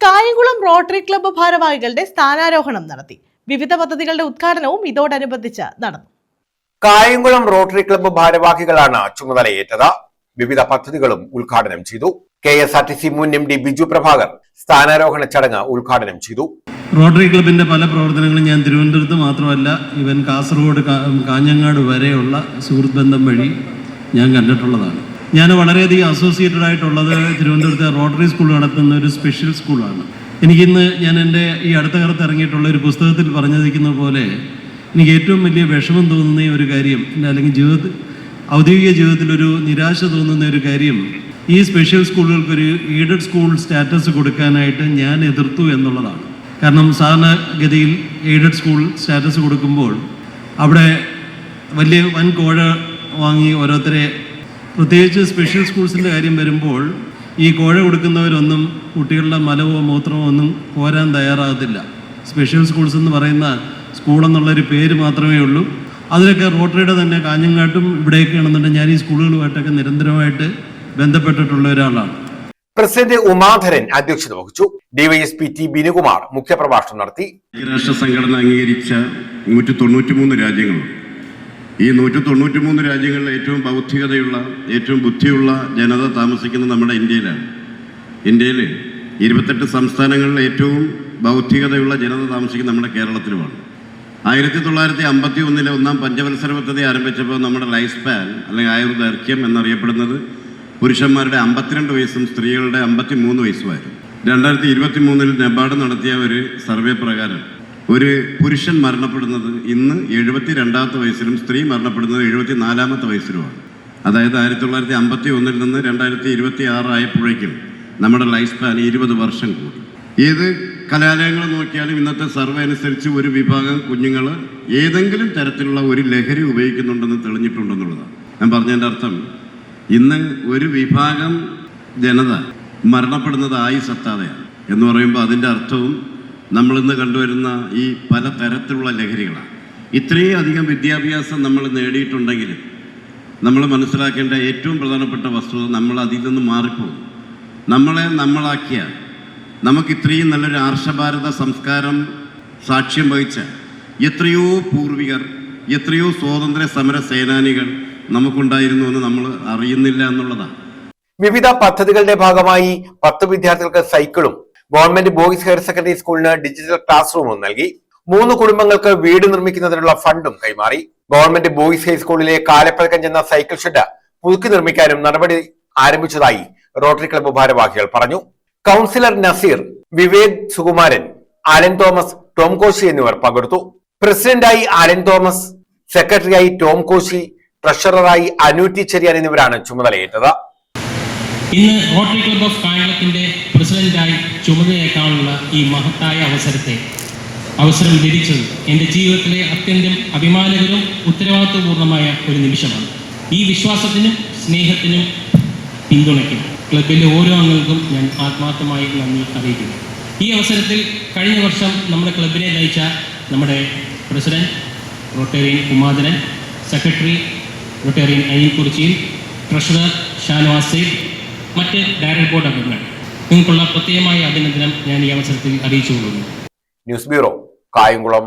Kayamkulam Rotary club ഭാരവാഹികളുടെ സ്ഥാനാരോഹണം നടത്തി. വിവിധ പദ്ധതികളുടെ ഉദ്ഘാടനവും ഇതോടനുബന്ധിച്ച് നടന്നു. കായംകുളം റോട്ടറി ക്ലബ്ബ് ഭാരവാഹികളാണ് ചുമതലയേറ്റത്. വിവിധ പദ്ധതികളും ഉദ്ഘാടനം ചെയ്തു. KSRTC മുൻ MD ബിജു പ്രഭാകർ സ്ഥാനാരോഹണ ചടങ്ങ് ഉദ്ഘാടനം ചെയ്തു. റോട്ടറി ക്ലബിന്റെ പല പ്രവർത്തനങ്ങളും ഞാൻ തിരുവനന്തപുരത്ത് മാത്രമല്ല, ഇവൻ കാസർഗോഡ്, കാഞ്ഞങ്ങാട് വരെയുള്ള സുഹൃത്ത് ബന്ധം വഴി ഞാൻ കണ്ടിട്ടുള്ളതാണ്. ഞാൻ വളരെയധികം അസോസിയേറ്റഡ് ആയിട്ടുള്ളത് തിരുവനന്തപുരത്തെ റോട്ടറി സ്കൂൾ നടത്തുന്ന ഒരു സ്പെഷ്യൽ സ്കൂളാണ്. എനിക്കിന്ന് ഞാൻ എൻ്റെ ഈ അടുത്ത കാലത്ത് ഇറങ്ങിയിട്ടുള്ള ഒരു പുസ്തകത്തിൽ പറഞ്ഞിരിക്കുന്ന പോലെ എനിക്ക് ഏറ്റവും വലിയ വിഷമം തോന്നുന്ന ഒരു കാര്യം, അല്ലെങ്കിൽ ഔദ്യോഗിക ജീവിതത്തിലൊരു നിരാശ തോന്നുന്ന ഒരു കാര്യം, ഈ സ്പെഷ്യൽ സ്കൂളുകൾക്കൊരു എയ്ഡഡ് സ്കൂൾ സ്റ്റാറ്റസ് കൊടുക്കാനായിട്ട് ഞാൻ എതിർത്തു എന്നുള്ളതാണ്. കാരണം സാധാരണഗതിയിൽ എയ്ഡഡ് സ്കൂൾ സ്റ്റാറ്റസ് കൊടുക്കുമ്പോൾ അവിടെ വൻ കോഴ വാങ്ങി ഓരോരുത്തരെ, പ്രത്യേകിച്ച് സ്പെഷ്യൽ സ്കൂൾസിൻ്റെ കാര്യം വരുമ്പോൾ ഈ കോഴ കൊടുക്കുന്നവരൊന്നും കുട്ടികളുടെ മലവോ മൂത്രമോ ഒന്നും കോരാൻ തയ്യാറാകത്തില്ല. സ്പെഷ്യൽ സ്കൂൾസ് എന്ന് പറയുന്ന സ്കൂളെന്നുള്ളൊരു പേര് മാത്രമേ ഉള്ളൂ. അതിലൊക്കെ റോട്ടറിയുടെ തന്നെ കാഞ്ഞങ്ങാട്ടും ഇവിടെയൊക്കെ ആണെന്നുണ്ടെങ്കിൽ ഞാൻ ഈ സ്കൂളുകളുമായിട്ടൊക്കെ നിരന്തരമായിട്ട് ബന്ധപ്പെട്ടിട്ടുള്ള ഒരാളാണ്. പ്രസിഡന്റ് ഉമാധരൻ അധ്യക്ഷത വഹിച്ചു. DYSP T ബിനുകുമാർ മുഖ്യപ്രഭാഷണം നടത്തി. ഐക്യരാഷ്ട്ര സംഘടന അംഗീകരിച്ച 193 രാജ്യങ്ങളുണ്ട്. ഈ 193 രാജ്യങ്ങളിൽ ഏറ്റവും ബൗദ്ധികതയുള്ള, ഏറ്റവും ബുദ്ധിയുള്ള ജനത താമസിക്കുന്നത് നമ്മുടെ ഇന്ത്യയിലാണ്. ഇന്ത്യയിൽ 28 സംസ്ഥാനങ്ങളിൽ ഏറ്റവും ബൗദ്ധികതയുള്ള ജനത താമസിക്കുന്നത് നമ്മുടെ കേരളത്തിലുമാണ്. 1951 ഒന്നാം പഞ്ചവത്സര പദ്ധതി ആരംഭിച്ചപ്പോൾ നമ്മുടെ ലൈഫ് സ്പാൻ അല്ലെങ്കിൽ ആയുർദൈർഘ്യം എന്നറിയപ്പെടുന്നത് പുരുഷന്മാരുടെ 52 വയസ്സും സ്ത്രീകളുടെ 53 വയസ്സുമായിരുന്നു. 2023 നബാർഡ് നടത്തിയ ഒരു സർവേ പ്രകാരം ഒരു പുരുഷൻ മരണപ്പെടുന്നത് ഇന്ന് 72ാമത്തെ വയസ്സിലും സ്ത്രീ മരണപ്പെടുന്നത് 74ാമത്തെ വയസ്സിലുമാണ്. അതായത് 1951 നിന്ന് 2026 ആയപ്പോഴേക്കും നമ്മുടെ ലൈഫ് സ്പാൻ 20 വർഷം കൂടി. ഏത് കലാലയങ്ങൾ നോക്കിയാലും ഇന്നത്തെ സർവേ അനുസരിച്ച് ഒരു വിഭാഗം കുഞ്ഞുങ്ങൾ ഏതെങ്കിലും തരത്തിലുള്ള ഒരു ലഹരി ഉപയോഗിക്കുന്നുണ്ടെന്ന് തെളിഞ്ഞിട്ടുണ്ടെന്നുള്ളതാണ്. ഞാൻ പറഞ്ഞതിൻ്റെ അർത്ഥം, ഇന്ന് ഒരു വിഭാഗം ജനത മരണപ്പെടുന്നത് ആയുസ്സെത്താതെയാണ് എന്ന് പറയുമ്പോൾ അതിൻ്റെ അർത്ഥവും നമ്മളിന്ന് കണ്ടുവരുന്ന ഈ പല തരത്തിലുള്ള ലഹരികളാണ്. ഇത്രയും അധികം വിദ്യാഭ്യാസം നമ്മൾ നേടിയിട്ടുണ്ടെങ്കിലും നമ്മൾ മനസ്സിലാക്കേണ്ട ഏറ്റവും പ്രധാനപ്പെട്ട വസ്തുത, നമ്മൾ അതിൽ നിന്ന് മാറിപ്പോകും. നമ്മളാക്കിയ, നമുക്ക് ഇത്രയും നല്ലൊരു ആർഷഭാരത സംസ്കാരം സാക്ഷ്യം വഹിച്ച എത്രയോ പൂർവികർ, എത്രയോ സ്വാതന്ത്ര്യ സമര സേനാനികൾ നമുക്കുണ്ടായിരുന്നു എന്ന് നമ്മൾ അറിയുന്നില്ല എന്നുള്ളതാണ്. വിവിധ പദ്ധതികളുടെ ഭാഗമായി 10 വിദ്യാർത്ഥികൾക്ക് സൈക്കിളും ഗവൺമെന്റ് ബോയ്സ് ഹയർ സെക്കൻഡറി സ്കൂളിന് ഡിജിറ്റൽ ക്ലാസ് റൂമും നൽകി. 3 കുടുംബങ്ങൾക്ക് വീട് നിർമ്മിക്കുന്നതിനുള്ള ഫണ്ടും കൈമാറി. ഗവൺമെന്റ് ബോയ്സ് ഹൈസ്കൂളിലെ കാലപ്പഴക്കം ചെന്ന സൈക്കിൾ ഷെഡ് പുതുക്കി നിർമ്മിക്കാനും നടപടി ആരംഭിച്ചതായി റോട്ടറി ക്ലബ്ബ് ഭാരവാഹികൾ പറഞ്ഞു. കൗൺസിലർ നസീർ, വിവേക് സുകുമാരൻ, ആലൻ തോമസ്, ടോം കോശി എന്നിവർ പങ്കെടുത്തു. പ്രസിഡന്റായി ആലൻ തോമസ്, സെക്രട്ടറിയായി ടോം കോശി, ട്രഷററായി അനു ടി ചെറിയാൻ എന്നിവരാണ് ചുമതലയേറ്റത്. ഇന്ന് റോട്ടറി ക്ലബ്ബ് ഓഫ് കായംകുളത്തിന്റെ പ്രസിഡന്റായി ചുമതലയേൽക്കാനുള്ള ഈ മഹത്തായ അവസരം ലഭിച്ചത് എൻ്റെ ജീവിതത്തിലെ അത്യന്തം അഭിമാനകരവും ഉത്തരവാദിത്വപൂർണമായ ഒരു നിമിഷമാണ്. ഈ വിശ്വാസത്തിനും സ്നേഹത്തിനും പിന്തുണയ്ക്കും ക്ലബിലെ ഓരോ അംഗങ്ങൾക്കും ഞാൻ ആത്മാർത്ഥമായി നന്ദി അറിയിക്കുന്നു. ഈ അവസരത്തിൽ കഴിഞ്ഞ വർഷം നമ്മുടെ ക്ലബിനെ നയിച്ച നമ്മുടെ president Rotarian Umadharan, secretary Rotarian Anil Kurichiyil, treasurer Shanavas Syed, മറ്റ് ഡയറക്ടർ ബോർഡ് അംഗങ്ങൾ, നിങ്ങൾക്കുള്ള പ്രത്യേകമായ അഭിനന്ദനം ഞാൻ ഈ അവസരത്തിൽ അറിയിച്ചുകൊള്ളുന്നു. News bureau, Kayamkulam.